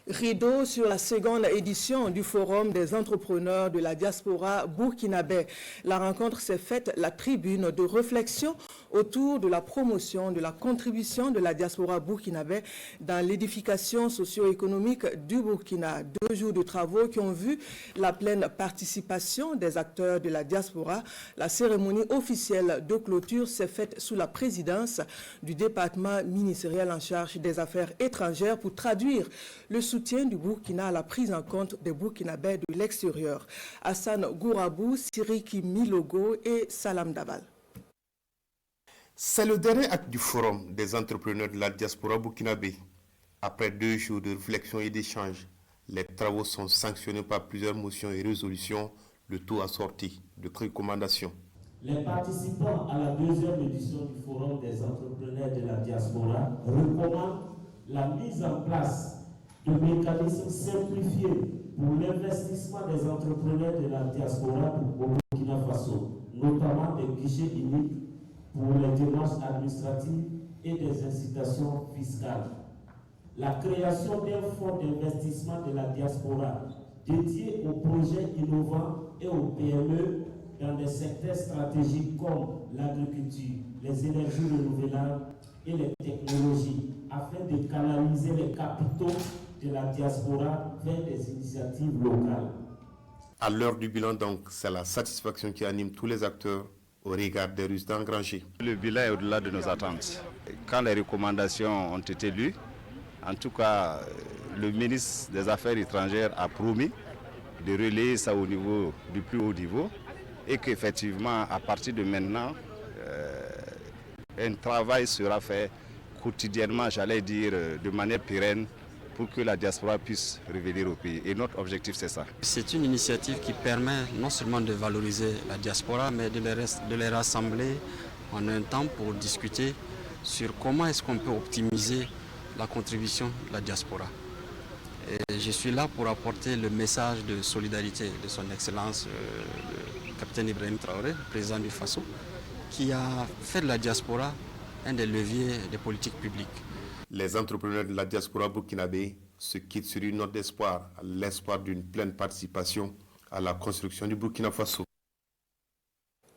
Rideau sur la seconde édition du Forum des entrepreneurs de la diaspora burkinabé. La rencontre s'est faite la tribune de réflexion autour de la promotion de la contribution de la diaspora burkinabé dans l'édification socio-économique du Burkina. 2 jours de travaux qui ont vu la pleine participation des acteurs de la diaspora. La cérémonie officielle de clôture s'est faite sous la présidence du département ministériel en charge des affaires étrangères pour traduire le soutien du Burkina à la prise en compte des Burkinabés de l'extérieur. Hassan Gourabou, Siriki Milogo et Salam Dabal. C'est le dernier acte du Forum des entrepreneurs de la diaspora burkinabé. Après 2 jours de réflexion et d'échange, les travaux sont sanctionnés par plusieurs motions et résolutions, le tout assorti de recommandations. Les participants à la 2e édition du Forum des entrepreneurs de la diaspora recommandent la mise en place de mécanismes simplifiés pour l'investissement des entrepreneurs de la diaspora au Burkina Faso, notamment des guichets uniques pour les démarches administratives et des incitations fiscales. La création d'un fonds d'investissement de la diaspora dédié aux projets innovants et aux PME dans des secteurs stratégiques comme l'agriculture, les énergies renouvelables et les technologies, afin de canaliser les capitaux de la diaspora vers des initiatives locales. À l'heure du bilan, donc, c'est la satisfaction qui anime tous les acteurs au regard des résultats engrangés. Le bilan est au-delà de nos attentes. Quand les recommandations ont été lues, en tout cas, le ministre des Affaires étrangères a promis de relayer ça au niveau du plus haut niveau et qu'effectivement, à partir de maintenant, un travail sera fait quotidiennement, j'allais dire, de manière pérenne pour que la diaspora puisse revenir au pays. Et notre objectif, c'est ça. C'est une initiative qui permet non seulement de valoriser la diaspora, mais de les rassembler en un temps pour discuter sur comment est-ce qu'on peut optimiser la contribution de la diaspora. Et je suis là pour apporter le message de solidarité de son Excellence, le capitaine Ibrahim Traoré, président du FASO, qui a fait de la diaspora un des leviers des politiques publiques. Les entrepreneurs de la diaspora burkinabé se quittent sur une note d'espoir, l'espoir d'une pleine participation à la construction du Burkina Faso.